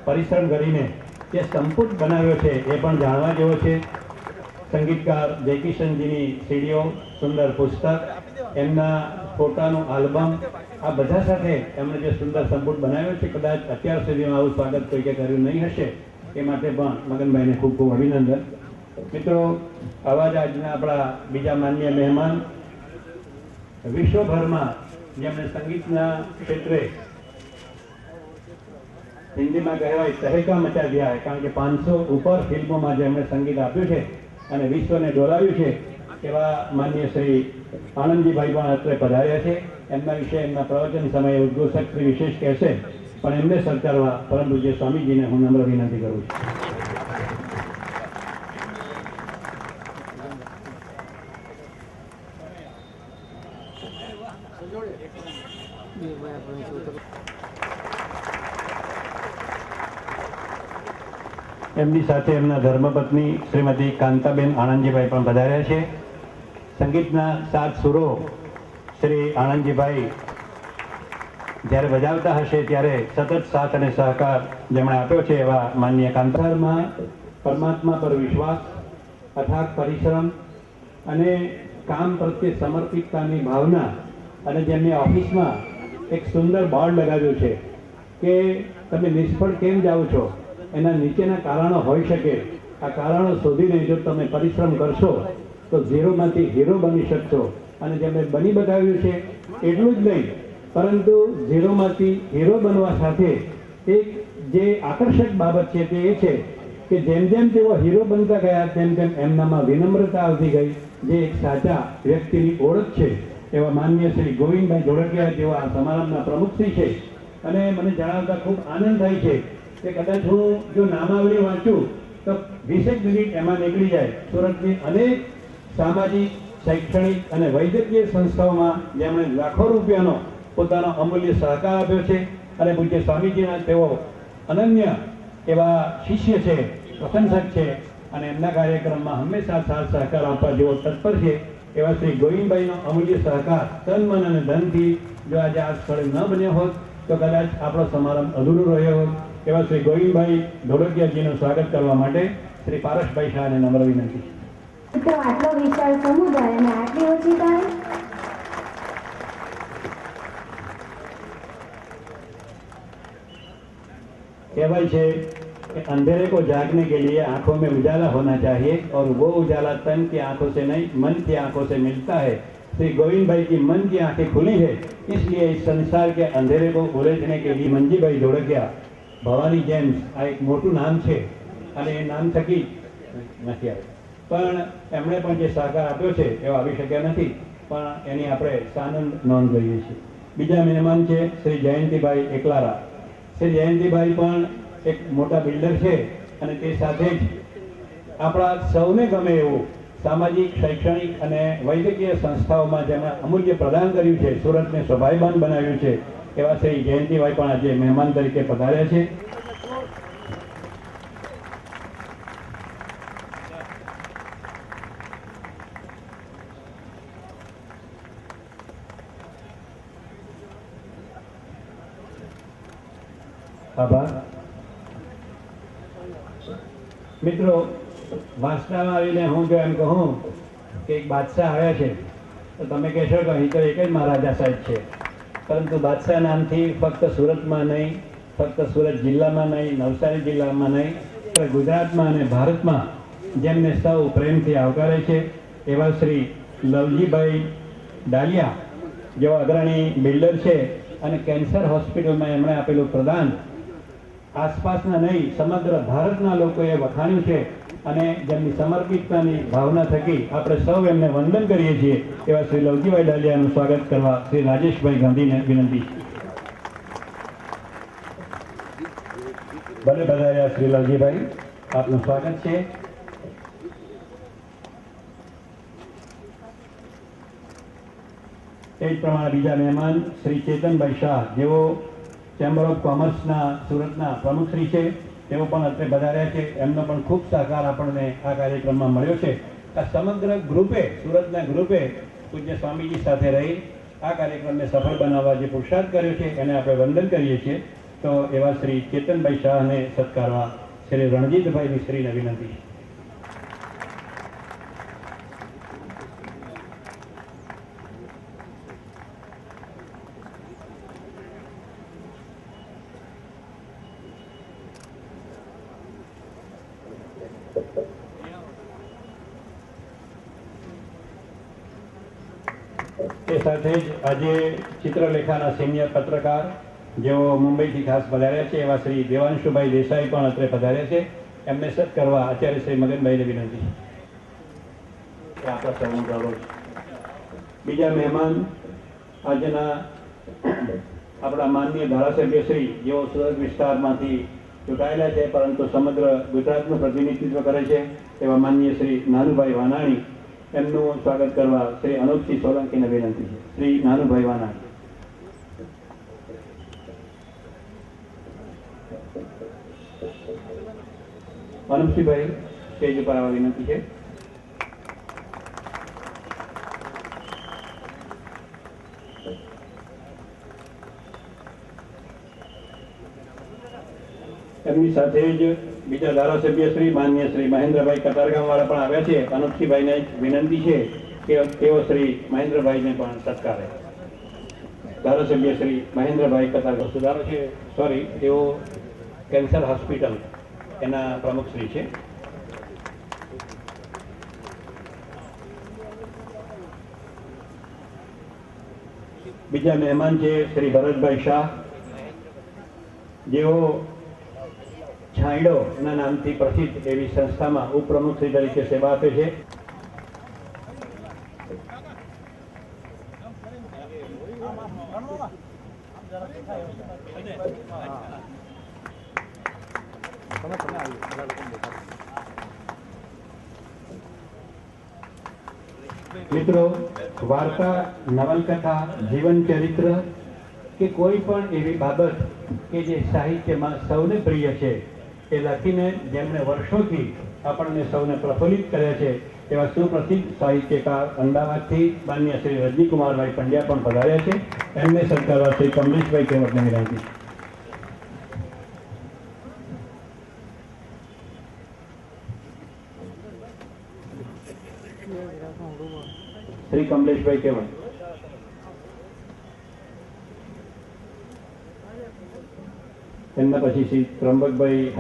પરિશ્રમ કરીને જે સંપુટ બનાવ્યો છે એ પણ જાણવા જેવો છે. સંગીતકાર જયકિશનજીની સીડીઓ, સુંદર પુસ્તક, એમના ફોટાનું આલ્બમ, આ બધા સાથે એમણે જે સુંદર સંપુટ બનાવ્યો છે, કદાચ અત્યાર સુધીમાં આવું સ્વાગત કોઈએ કર્યું નહીં હશે. એ માટે પણ મગનભાઈને ખૂબ ખૂબ અભિનંદન. મિત્રો, આવા જ આજના આપણા બીજા માન્ય મહેમાન, વિશ્વભરમાં જેમણે સંગીતના ક્ષેત્રે હિન્દીમાં કહેવાય તહેકા મચા દિયા હૈ, કારણ કે 500 ઉપર ફિલ્મોમાં જેમણે સંગીત આપ્યું છે અને વિશ્વને ડોલાવ્યું છે, એવા માન્ય શ્રી આનંદજીભાઈ પણ અત્રે પધાર્યા છે. એમના વિશે એમના પ્રવચન સમયે ઉદ્ઘોષક શ્રી વિશેષ કહેશે, પણ એમને સરકારવા પરમ પૂજ્ય સ્વામીજીને હું નમ્ર વિનંતી કરું છું. એમની સાથે એમના ધર્મપત્ની શ્રીમતી કાંતાબેન આનંદજીભાઈ પણ પધાર્યા છે. સંગીતના 7 સુરો શ્રી આનંદજીભાઈ જ્યારે બજાવતા હશે ત્યારે સતત સાથ અને સહકાર જેમણે આપ્યો છે એવા માન્ય કાંતારમાં પરમાત્મા પર વિશ્વાસ, અથાગ પરિશ્રમ અને કામ પ્રત્યે સમર્પિતતાની ભાવના, અને જેમની ઓફિસમાં એક સુંદર બોર્ડ લગાવ્યું છે કે તમે નિષ્ફળ કેમ જાઓ છો, એના નીચેના કારણો હોઈ શકે. આ કારણો શોધીને જો તમે પરિશ્રમ કરશો તો ઝીરોમાંથી હીરો બની શકશો. અને જેમણે બની બતાવ્યું છે એટલું જ નહીં, પરંતુ ઝીરોમાંથી હીરો બનવા સાથે એક જે આકર્ષક બાબત છે તે એ છે કે જેમ જેમ તેઓ હીરો બનતા ગયા તેમ તેમ એમનામાં વિનમ્રતા આવતી ગઈ, જે એક સાચા વ્યક્તિની ઓળખ છે. એવા માન્ય શ્રી ગોવિંદભાઈ ધોળકિયા જેઓ આ સમારંભના પ્રમુખશ્રી છે. અને મને જણાવતા ખૂબ આનંદ થાય છે કે કદાચ હું જો નામાવલી વાંચું તો 20 મિનિટ એમાં નીકળી જાય. સુરતની અનેક સામાજિક, શૈક્ષણિક અને વૈદ્યકીય સંસ્થાઓમાં જેમણે લાખો રૂપિયાનો પોતાનો અમૂલ્ય સહકાર આપ્યો છે, અને પૂજ્ય સ્વામીજીના તેઓ અનન્ય એવા શિષ્ય છે, પ્રશંસક છે, અને એમના કાર્યક્રમમાં હંમેશા સાથ સહકાર આપવા જેવો તત્પર છે. એવા શ્રી ગોવિંદભાઈનો અમૂલ્ય સહકાર તન, મન અને ધનથી જો આજે આ સ્થળે ન બન્યો હોત તો કદાચ આપણો સમારંભ અધૂરો રહ્યો હોત. એવા શ્રી ગોવિંદભાઈ ધોળકિયાજીનું સ્વાગત કરવા માટે શ્રી પારસભાઈ શાહને નમ્ર વિનંતી. તો આટલો વિશાળ સમુદાય અને આટલી ઓછી ટાઈમ. कहेवाय है कि अंधेरे को जागने के लिए आंखों में उजाला होना चाहिए, और वो उजाला तन की आंखों से नहीं मन की आंखों से मिलता है. श्री गोविंद भाई की मन की आंखें खुली है, इसलिए इस संसार के अंधेरे को उलेचने के लिए मंजी भाई धोड़किया, भवानी जेम्स आ एक मोटू नाम है અને એ નામ થકી નથી આવે, પણ એમણે પણ જે સહકાર આપ્યો છે એવો આવી શક્યા નથી, પણ એની આપણે સાનંદ નોંધ લઈએ છીએ. બીજા મહેમાન છે શ્રી જયંતિભાઈ એકલારા. શ્રી જયંતિભાઈ પણ એક મોટા બિલ્ડર છે, અને તે સાથે જ આપણા સૌને ગમે એવું સામાજિક, શૈક્ષણિક અને વૈદ્યકીય સંસ્થાઓમાં જેમણે અમૂલ્ય પ્રદાન કર્યું છે, સુરતને શોભાયમાન બનાવ્યું છે, એવા શ્રી જયંતિભાઈ પણ આજે મહેમાન તરીકે પધાર્યા છે. આભાર. મિત્રો, વાંસદામાં આવીને હું જો એમ કહું કે એક બાદશાહ આવ્યા છે તો તમે કહેશો કે અહીં તો એક જ મહારાજા સાહેબ છે, પરંતુ બાદશાહ નામથી ફક્ત સુરતમાં નહીં, ફક્ત સુરત જિલ્લામાં નહીં, નવસારી જિલ્લામાં નહીં, પણ ગુજરાતમાં અને ભારતમાં જેમને સૌ પ્રેમથી આવકારે છે એવા શ્રી લવજીભાઈ ડાલિયા જેઓ અગ્રણી બિલ્ડર છે, અને કેન્સર હોસ્પિટલમાં એમણે આપેલું પ્રદાન આસપાસના નહીં સમગ્ર ભારતના લોકોએ વખાણ્યું છે, અને જેમની સમર્પિતતાની ભાવના થકી આપણે સૌ એમને વંદન કરીએ છીએ. એવા શ્રી લવજીભાઈ ડાલિયાનું સ્વાગત કરવા શ્રી રાજેશભાઈ ગાંધીને વિનંતી. ભલે બધાયા શ્રી લવજીભાઈ, આપનું સ્વાગત છે. એ જ પ્રમાણે બીજા મહેમાન શ્રી ચેતનભાઈ શાહ, જેઓ ચેમ્બર ઓફ કોમર્સના સુરતના પ્રમુખશ્રી છે, તેઓ પણ અત્રે પધાર્યા છે. એમનો પણ ખૂબ સહકાર આપણને આ કાર્યક્રમમાં મળ્યો છે. આ સમગ્ર ગ્રુપે, સુરતના ગ્રુપે પૂજ્ય સ્વામીજી સાથે રહી આ કાર્યક્રમને સફળ બનાવવા જે પુરુષાર્થ કર્યો છે એને આપણે વંદન કરીએ છીએ. તો એવા શ્રી ચેતનભાઈ શાહને સત્કારવા શ્રી રણજીતભાઈ મિસ્ત્રીને વિનંતી. તે સાથે જ આજે ચિત્રલેખાના સિનિયર પત્રકાર જેઓ મુંબઈથી ખાસ પધાર્યા છે એવા શ્રી દેવાંશુભાઈ દેસાઈ પણ અત્રે પધાર્યા છે. એમને સત્કારવા આચાર્ય શ્રી મગનભાઈને વિનંતી. આપણા સૌનું ગૌરવ છે. બીજા મહેમાન આજના આપણા માનનીય ધારાસભ્ય શ્રી જેઓ સુરત વિસ્તારમાંથી ચૂંટાયેલા છે પરંતુ સમગ્ર ગુજરાતનું પ્રતિનિધિત્વ કરે છે એવા માનનીય શ્રી નાનુભાઈ વાનાણી, એમનું સ્વાગત કરવા શ્રી અનુપસિંહ સોલંકીને વિનંતી છે. શ્રી નાનુભાઈ વાનાણી. અનુપસિંહભાઈ સ્ટેજ ઉપર આવવા વિનંતી છે. એમની સાથે જ બીજા ધારાસભ્ય શ્રી માન્ય શ્રી મહેન્દ્રભાઈ કતારગામવાળા પણ આવ્યા છે. અનુપસિંહભાઈને વિનંતી છે કે તેઓ શ્રી મહેન્દ્રભાઈને પણ સત્કારે. ધારાસભ્ય શ્રી મહેન્દ્રભાઈ કતારગામ સુધારો છે, સોરી, તેઓ કેન્સર હોસ્પિટલ એના પ્રમુખ શ્રી છે. બીજા મહેમાન છે શ્રી ભરતભાઈ શાહ, જેઓ છાંયડો ના નામથી પ્રસિદ્ધ એવી સંસ્થામાં ઉપપ્રમુખ શ્રી તરીકે સેવા આપે છે. મિત્રો, વાર્તા, નવલકથા, જીવન ચરિત્ર કે કોઈ પણ એવી બાબત કે જે સાહિત્યમાં સૌને પ્રિય છે એ લખીને જેમણે વર્ષોથી આપણને સૌને પ્રફુલ્લિત કર્યા છે એવા સુપ્રસિદ્ધ સાહિત્યકાર અમદાવાદથી માન્ય શ્રી રજનીકુમારભાઈ પંડ્યા પણ પધાર્યા છે. એમને સત્કારવા શ્રી કમલેશભાઈ કેવટને વિનંતી. શ્રી કમલેશભાઈ કેવટ. એમના પછી શ્રી ત્રંબકભાઈ